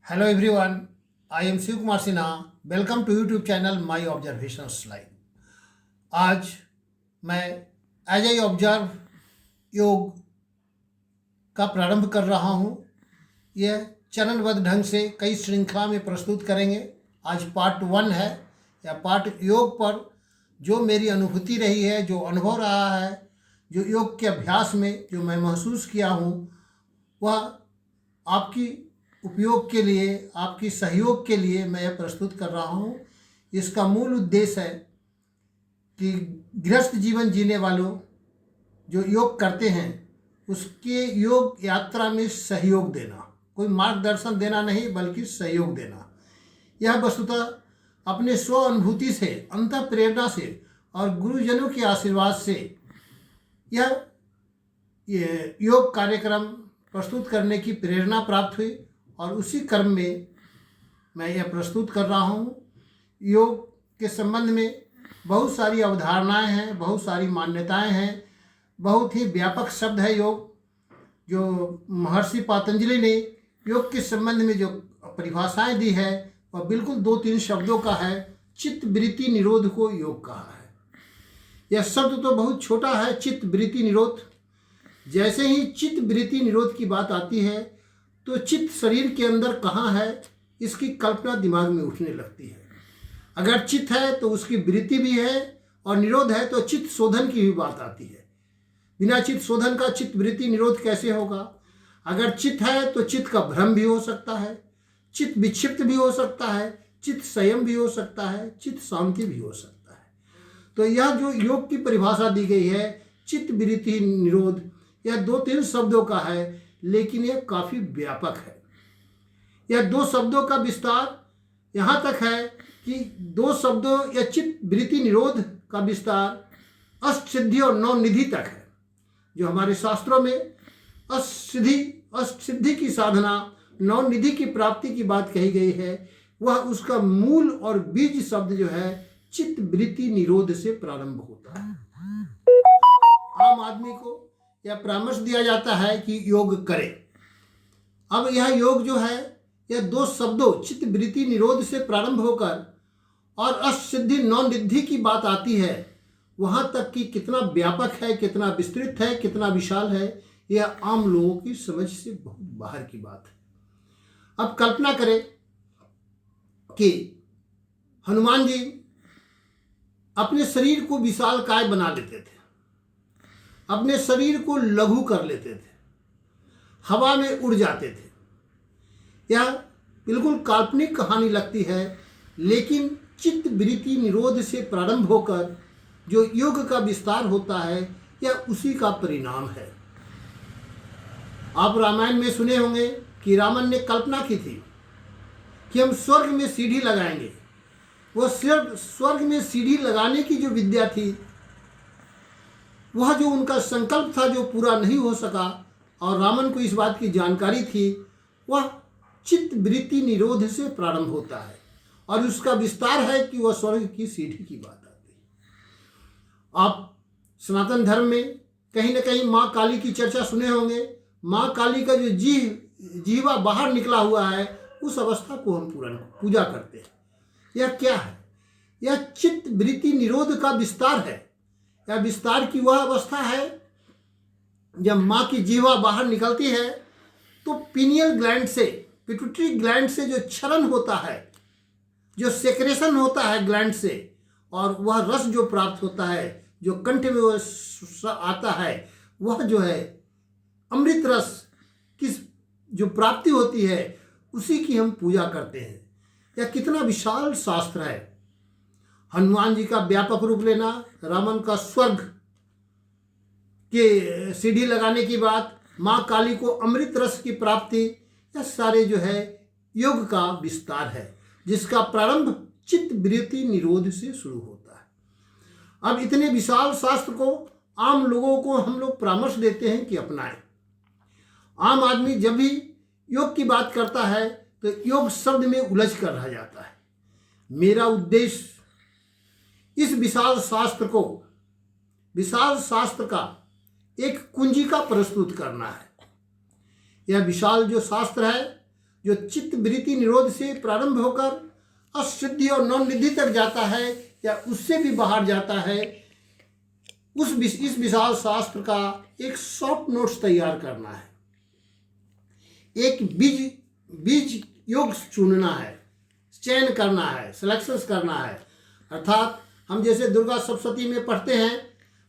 Hello everyone, I am Shiv Kumar Sinha. Welcome to YouTube channel my observations live. आज मैं as I observe योग का प्रारंभ कर रहा हूँ। यह चरणबद्ध ढंग से कई श्रृंखला में प्रस्तुत करेंगे। आज पार्ट 1 है। या पार्ट योग पर जो मेरी अनुभूति रही है, जो अनुभव रहा है, जो योग के अभ्यास में जो मैं महसूस किया हूँ, वह आपकी उपयोग के लिए, आपकी सहयोग के लिए मैं यह प्रस्तुत कर रहा हूँ। इसका मूल उद्देश्य है कि गृहस्थ जीवन जीने वालों जो योग करते हैं उसके योग यात्रा में सहयोग देना, कोई मार्गदर्शन देना नहीं बल्कि सहयोग देना। यह वस्तुतः अपने स्व अनुभूति से, अंतः प्रेरणा से और गुरुजनों के आशीर्वाद से यह योग कार्यक्रम प्रस्तुत करने की प्रेरणा प्राप्त हुई और उसी क्रम में मैं यह प्रस्तुत कर रहा हूँ। योग के संबंध में बहुत सारी अवधारणाएं हैं, बहुत सारी मान्यताएं हैं, बहुत ही व्यापक शब्द है योग। जो महर्षि पतंजलि ने योग के संबंध में जो परिभाषाएं दी है वह बिल्कुल 2-3 शब्दों का है। चित्त वृत्ति निरोध को योग कहा है। यह शब्द तो बहुत छोटा है, चित्त वृत्ति निरोध। जैसे ही चित्त वृत्ति निरोध की बात आती है तो चित्त शरीर के अंदर कहाँ है, इसकी कल्पना दिमाग में उठने लगती है। अगर चित्त है तो उसकी वृत्ति भी है और निरोध है तो चित्त शोधन की भी बात आती है। बिना चित्त शोधन का चित्त वृत्ति निरोध कैसे होगा? अगर चित्त है तो चित्त का भ्रम भी हो सकता है, चित्त विक्षिप्त भी हो सकता है, चित्त संयम भी हो सकता है, चित्त शांति भी हो सकता है। तो यह जो योग की परिभाषा दी गई है चित्त वृत्ति निरोध, यह 2-3 शब्दों का है, लेकिन यह काफ़ी व्यापक है। यह 2 शब्दों का विस्तार यहाँ तक है कि 2 शब्दों या चित्त वृत्ति निरोध का विस्तार अष्टसिद्धि और 9 निधि तक है। जो हमारे शास्त्रों में अष्टसिद्धि की साधना, 9 निधि की प्राप्ति की बात कही गई है, वह उसका मूल और बीज शब्द जो है चित्त वृत्ति निरोध से प्रारंभ होता है। आम आदमी को यह परामर्श दिया जाता है कि योग करे। अब यह योग जो है यह 2 शब्दों चित्त वृत्ति निरोध से प्रारंभ होकर और अष्टसिद्धि 9 निधि की बात आती है, वहाँ तक कि कितना व्यापक है, कितना विस्तृत है, कितना विशाल है, यह आम लोगों की समझ से बहुत बाहर की बात है। अब कल्पना करें कि हनुमान जी अपने शरीर को विशालकाय बना लेते थे, अपने शरीर को लघु कर लेते थे, हवा में उड़ जाते थे। यह बिल्कुल काल्पनिक कहानी लगती है, लेकिन चित्त वृत्ति निरोध से प्रारंभ होकर जो योग का विस्तार होता है यह उसी का परिणाम है। आप रामायण में सुने होंगे कि रावण ने कल्पना की थी कि हम स्वर्ग में सीढ़ी लगाएंगे। वह स्वर्ग में सीढ़ी लगाने की जो विद्या थी, वह जो उनका संकल्प था जो पूरा नहीं हो सका और रावण को इस बात की जानकारी थी, वह चित्त वृत्ति निरोध से प्रारंभ होता है और उसका विस्तार है कि वह स्वर्ग की सीढ़ी की बात आती है। आप सनातन धर्म में कहीं ना कहीं माँ काली की चर्चा सुने होंगे। माँ काली का जो जीवा बाहर निकला हुआ है, उस अवस्था को हम पूजा करते हैं। यह क्या है? यह चित्त वृत्ति निरोध का विस्तार है। या विस्तार की वह अवस्था है जब माँ की जीवा बाहर निकलती है तो पीनियल ग्लैंड से, पिट्यूटरी ग्लैंड से जो क्षरण होता है, जो सेक्रेशन होता है ग्लैंड से, और वह रस जो प्राप्त होता है, जो कंठ में वह आता है, वह जो है अमृत रस की जो प्राप्ति होती है, उसी की हम पूजा करते हैं। यह कितना विशाल शास्त्र है। हनुमान जी का व्यापक रूप लेना, रावण का स्वर्ग के सीढ़ी लगाने की बात, माँ काली को अमृत रस की प्राप्ति, यह सारे जो है योग का विस्तार है, जिसका प्रारंभ चित्त वृत्ति निरोध से शुरू होता है। अब इतने विशाल शास्त्र को आम लोगों को हम लोग परामर्श देते हैं कि अपनाएं। आम आदमी जब भी योग की बात करता है तो योग शब्द में उलझ कर रह जाता है। मेरा उद्देश्य इस विशाल शास्त्र का एक कुंजिका प्रस्तुत करना है। यह विशाल जो शास्त्र है, जो चित्त वृत्ति निरोध से प्रारंभ होकर असिद्धि और नौनिधि तक जाता है या उससे भी बाहर जाता है, इस विशाल शास्त्र का एक शॉर्ट नोट्स तैयार करना है, एक बीज योग चुनना है, चयन करना है, सिलेक्शंस करना है। अर्थात हम जैसे दुर्गा सप्तशती में पढ़ते हैं,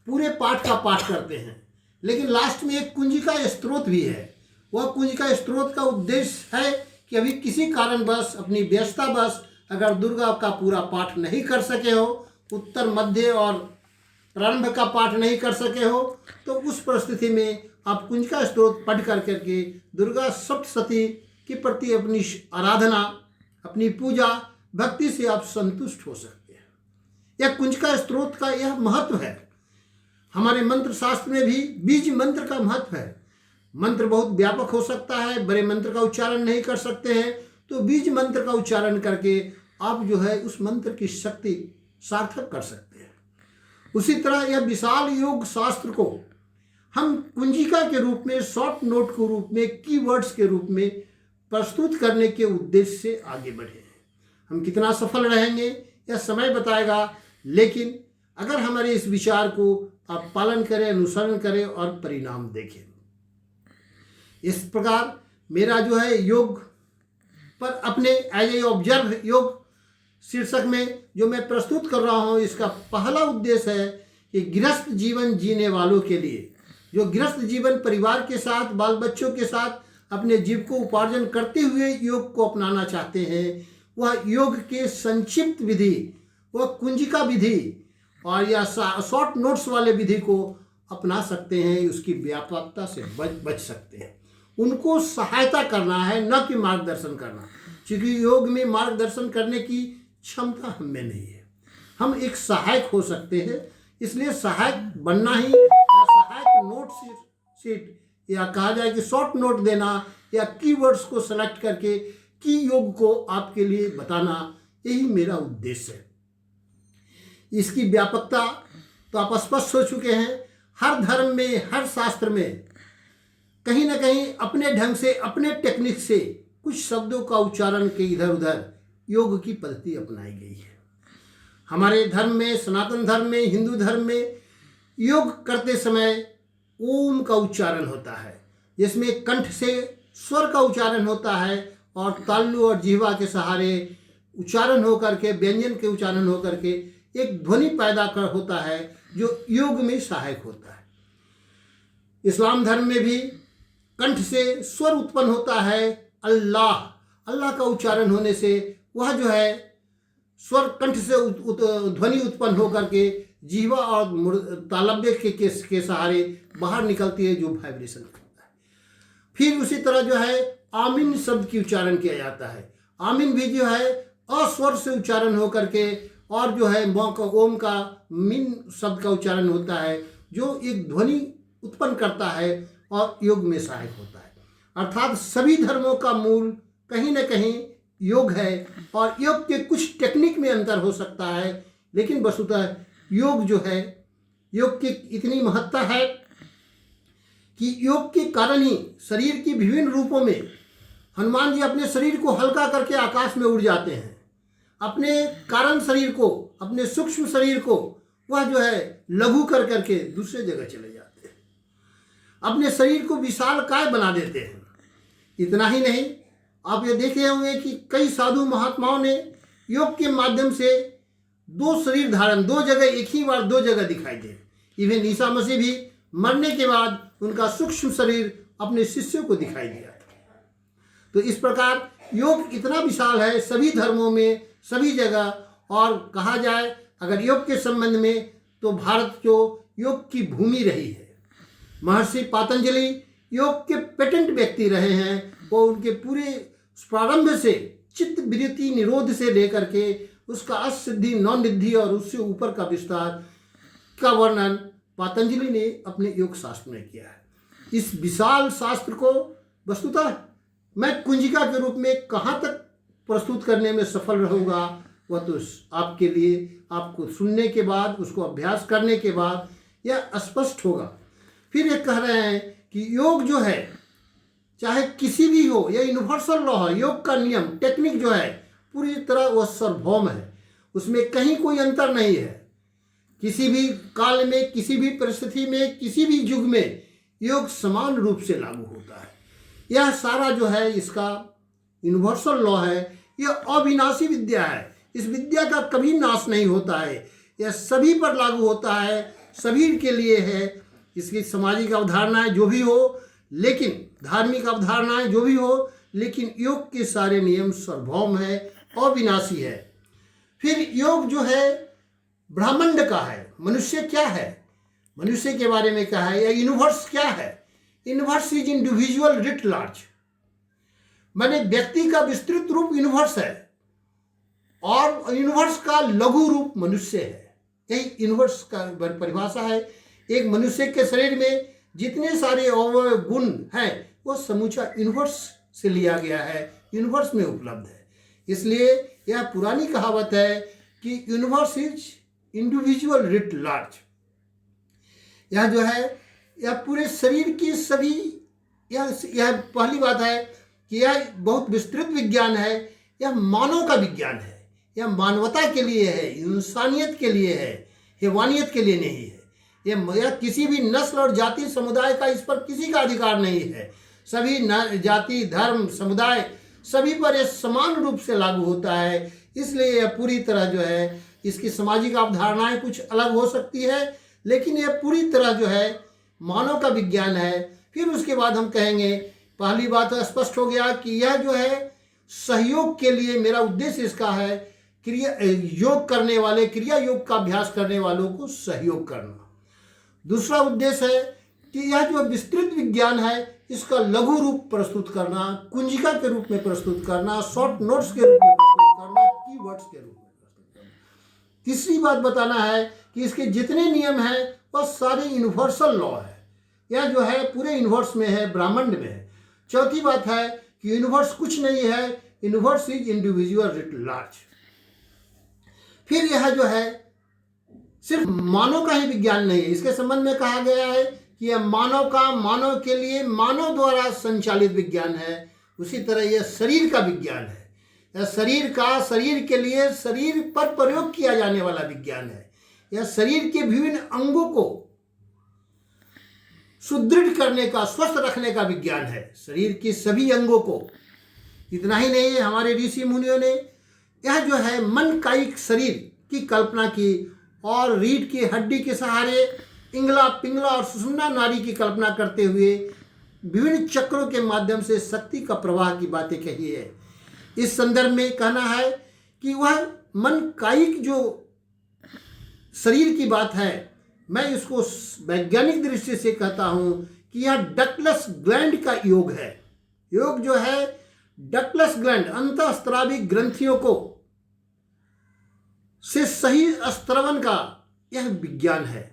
पूरे पाठ का पाठ करते हैं, लेकिन लास्ट में एक कुंजिका स्त्रोत भी है। वह कुंजिका स्त्रोत का उद्देश्य है कि अभी किसी कारणवश अपनी व्यस्ततावश अगर दुर्गा का पूरा पाठ नहीं कर सके हो, उत्तर मध्य और प्रारंभ का पाठ नहीं कर सके हो, तो उस परिस्थिति में आप कुंजिका स्त्रोत पढ़ करके दुर्गा सप्तशती के प्रति अपनी आराधना, अपनी पूजा भक्ति से आप संतुष्ट हो सकते हैं। यह कुंजिका स्त्रोत का यह महत्व है। हमारे मंत्र शास्त्र में भी बीज मंत्र का महत्व है। मंत्र बहुत व्यापक हो सकता है, बड़े मंत्र का उच्चारण नहीं कर सकते हैं, तो बीज मंत्र का उच्चारण करके आप जो है उस मंत्र की शक्ति सार्थक कर सकते हैं। उसी तरह यह विशाल योग शास्त्र को हम कुंजिका के रूप में, शॉर्ट नोट के रूप में, कीवर्ड्स के रूप में प्रस्तुत करने के उद्देश्य से आगे बढ़े हैं। हम कितना सफल रहेंगे यह समय बताएगा, लेकिन अगर हमारे इस विचार को आप पालन करें, अनुसरण करें और परिणाम देखें। इस प्रकार मेरा जो है योग पर अपने एज ए ऑब्जर्व योग शीर्षक में जो मैं प्रस्तुत कर रहा हूँ, इसका पहला उद्देश्य है कि गृहस्थ जीवन जीने वालों के लिए, जो गृहस्थ जीवन परिवार के साथ, बाल बच्चों के साथ अपने जीव को उपार्जन करते हुए योग को अपनाना चाहते हैं, वह योग के संक्षिप्त विधि, वह कुंजिका विधि और या शॉर्ट नोट्स वाले विधि को अपना सकते हैं, उसकी व्यापकता से बच सकते हैं। उनको सहायता करना है, न कि मार्गदर्शन करना, क्योंकि योग में मार्गदर्शन करने की क्षमता हमें नहीं है। हम एक सहायक हो सकते हैं, इसलिए सहायक बनना ही, या सहायक नोट शीट या कहा जाए कि शॉर्ट नोट देना या कीवर्ड्स को सेलेक्ट करके की योग को आपके लिए बताना, यही मेरा उद्देश्य है। इसकी व्यापकता तो आप स्पष्ट हो चुके हैं। हर धर्म में, हर शास्त्र में कहीं ना कहीं अपने ढंग से, अपने टेक्निक से कुछ शब्दों का उच्चारण के इधर उधर योग की पद्धति अपनाई गई है। हमारे धर्म में, सनातन धर्म में, हिंदू धर्म में योग करते समय ओम का उच्चारण होता है, जिसमें कंठ से स्वर का उच्चारण होता है और तालु और जिह्वा के सहारे उच्चारण होकर के, व्यंजन के उच्चारण होकर के एक ध्वनि पैदा कर होता है, जो योग में सहायक होता है। इस्लाम धर्म में भी कंठ से स्वर उत्पन्न होता है, अल्लाह, अल्लाह का उच्चारण होने से वह जो है स्वर कंठ से ध्वनि उत्पन्न होकर के जीवा और तालव्य के सहारे बाहर निकलती है, जो वाइब्रेशन करता है। फिर उसी तरह जो है आमीन शब्द की उच्चारण किया जाता है। आमीन भी जो है अस्वर से उच्चारण होकर के और जो है ओम का मिन शब्द का उच्चारण होता है, जो एक ध्वनि उत्पन्न करता है और योग में सहायक होता है। अर्थात सभी धर्मों का मूल कहीं न कहीं योग है, और योग के कुछ टेक्निक में अंतर हो सकता है, लेकिन वस्तुतः योग जो है, योग की इतनी महत्ता है कि योग के कारण ही शरीर की विभिन्न रूपों में हनुमान जी अपने शरीर को हल्का करके आकाश में उड़ जाते हैं। अपने कारण शरीर को, अपने सूक्ष्म शरीर को वह जो है लघु कर करके दूसरे जगह चले जाते हैं, अपने शरीर को विशालकाय बना देते हैं। इतना ही नहीं, आप ये देखे होंगे कि कई साधु महात्माओं ने योग के माध्यम से दो शरीर धारण, दो जगह, एक ही बार दो जगह दिखाई दे। इवन ईसा मसीह भी मरने के बाद उनका सूक्ष्म शरीर अपने शिष्यों को दिखाई दिया। तो इस प्रकार योग इतना विशाल है सभी धर्मों में, सभी जगह। और कहा जाए अगर योग के संबंध में, तो भारत जो योग की भूमि रही है। महर्षि पतंजलि योग के पेटेंट व्यक्ति रहे हैं। वो उनके पूरे प्रारंभ से चित्त वृत्ति निरोध से लेकर के उसका असिद्धि, नौनिधि और उससे ऊपर का विस्तार का वर्णन पतंजलि ने अपने योग शास्त्र में किया है। इस विशाल शास्त्र को वस्तुतः मैं कुंजिका के रूप में कहाँ तक प्रस्तुत करने में सफल रहूँगा, वह तो आपके लिए, आपको सुनने के बाद, उसको अभ्यास करने के बाद यह स्पष्ट होगा। फिर ये कह रहे हैं कि योग जो है चाहे किसी भी हो, यह यूनिवर्सल लॉ है। योग का नियम, टेक्निक जो है पूरी तरह वह सार्वभौम है, उसमें कहीं कोई अंतर नहीं है। किसी भी काल में, किसी भी परिस्थिति में, किसी भी युग में योग समान रूप से लागू होता है। यह सारा जो है इसका यूनिवर्सल लॉ है, यह अविनाशी विद्या है। इस विद्या का कभी नाश नहीं होता है, यह सभी पर लागू होता है, सभी के लिए है। इसकी सामाजिक अवधारणाएं जो भी हो, लेकिन धार्मिक अवधारणाएं जो भी हो, लेकिन योग के सारे नियम सार्वभौम है, अविनाशी है। फिर योग जो है ब्रह्मांड का है। मनुष्य क्या है, मनुष्य के बारे में क्या है, या यूनिवर्स क्या है। Universe is individual writ large, माने व्यक्ति का विस्तृत रूप यूनिवर्स है और यूनिवर्स का लघु रूप मनुष्य है। यही यूनिवर्स का परिभाषा है। एक मनुष्य के शरीर में जितने सारे अवयव गुण हैं वो समूचा यूनिवर्स से लिया गया है, यूनिवर्स में उपलब्ध है। इसलिए यह पुरानी कहावत है कि universe is individual writ large. यह जो है यह पूरे शरीर की सभी, यह पहली बात है कि यह बहुत विस्तृत विज्ञान है। यह मानव का विज्ञान है, यह मानवता के लिए है, इंसानियत के लिए है, हैवानियत के लिए नहीं है। यह किसी भी नस्ल और जाति समुदाय का, इस पर किसी का अधिकार नहीं है। सभी जाति, धर्म, समुदाय सभी पर यह समान रूप से लागू होता है। इसलिए यह पूरी तरह जो है, इसकी सामाजिक अवधारणाएं कुछ अलग हो सकती है, लेकिन यह पूरी तरह जो है मानव का विज्ञान है। फिर उसके बाद हम कहेंगे, पहली बात तो स्पष्ट हो गया कि यह जो है सहयोग के लिए, मेरा उद्देश्य इसका है क्रिया योग करने वाले, क्रिया योग का अभ्यास करने वालों को सहयोग करना। दूसरा उद्देश्य है कि यह जो विस्तृत विज्ञान है इसका लघु रूप प्रस्तुत करना, कुंजिका के रूप में प्रस्तुत करना, शॉर्ट नोट्स के रूप में प्रस्तुत करना, कीवर्ड्स के रूप में प्रस्तुत करना। तीसरी बात बताना है कि इसके जितने नियम हैं वह सारे यूनिवर्सल लॉ है। यह जो है पूरे यूनिवर्स में है, ब्रह्मांड में है। चौथी बात है कि यूनिवर्स कुछ नहीं है, universe is individual writ large. फिर यह जो है सिर्फ मानव का ही विज्ञान नहीं है, इसके संबंध में कहा गया है कि यह मानव का, मानव के लिए, मानव द्वारा संचालित विज्ञान है। उसी तरह यह शरीर का विज्ञान है, यह शरीर का, शरीर के लिए, शरीर पर प्रयोग किया जाने वाला विज्ञान है। यह शरीर के विभिन्न अंगों को सुदृढ़ करने का, स्वस्थ रखने का विज्ञान है, शरीर के सभी अंगों को। इतना ही नहीं है, हमारे ऋषि मुनियों ने यह जो है मन कायिक शरीर की कल्पना की और रीढ़ की हड्डी के सहारे इंगला, पिंगला और सुषुम्ना नाड़ी की कल्पना करते हुए विभिन्न चक्रों के माध्यम से शक्ति का प्रवाह की बातें कही है। इस संदर्भ में कहना है कि वह मन कायिक जो शरीर की बात है, मैं इसको वैज्ञानिक दृष्टि से कहता हूं कि यह डक्टलेस ग्लैंड का योग है। योग जो है डक्टलेस ग्लैंड, अंतःस्रावी ग्रंथियों को से सही स्त्रवण का यह विज्ञान है।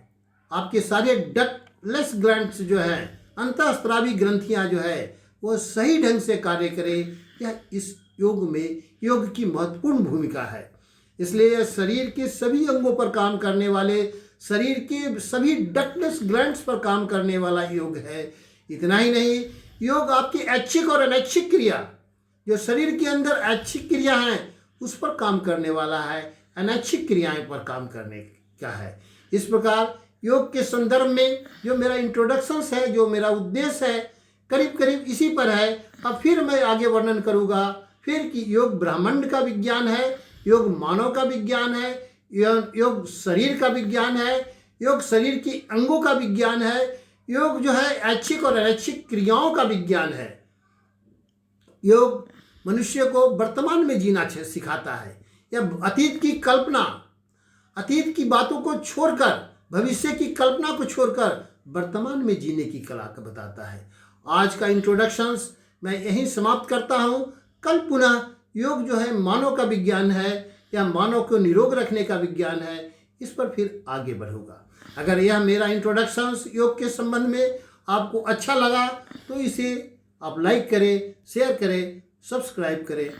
आपके सारे डक्टलेस ग्लैंड्स जो है, अंतःस्रावी ग्रंथियां जो है वो सही ढंग से कार्य करें, यह इस योग में योग की महत्वपूर्ण भूमिका है। इसलिए यह शरीर के सभी अंगों पर काम करने वाले, शरीर के सभी डक्टलेस ग्लैंड्स पर काम करने वाला योग है। इतना ही नहीं, योग आपकी ऐच्छिक और अनैच्छिक क्रिया, जो शरीर के अंदर ऐच्छिक क्रिया है उस पर काम करने वाला है, अनैच्छिक क्रियाएं पर काम करने का है। इस प्रकार योग के संदर्भ में जो मेरा इंट्रोडक्शन है, जो मेरा उद्देश्य है, करीब करीब इसी पर है। अब फिर मैं आगे वर्णन करूँगा फिर कि योग ब्रह्मांड का विज्ञान है, योग मानव का विज्ञान है, योग शरीर का विज्ञान है, योग शरीर की अंगों का विज्ञान है, योग जो है ऐच्छिक और अनैच्छिक क्रियाओं का विज्ञान है। योग मनुष्य को वर्तमान में जीना सिखाता है। यह अतीत की कल्पना, अतीत की बातों को छोड़कर, भविष्य की कल्पना को छोड़कर वर्तमान में जीने की कला का बताता है। आज का इंट्रोडक्शंस मैं यहीं समाप्त करता हूँ। कल पुनः योग जो है मानव का विज्ञान है या मानव को निरोग रखने का विज्ञान है, इस पर फिर आगे बढ़ूंगा। अगर यह मेरा इंट्रोडक्शंस योग के संबंध में आपको अच्छा लगा तो इसे आप लाइक करें, शेयर करें, सब्सक्राइब करें।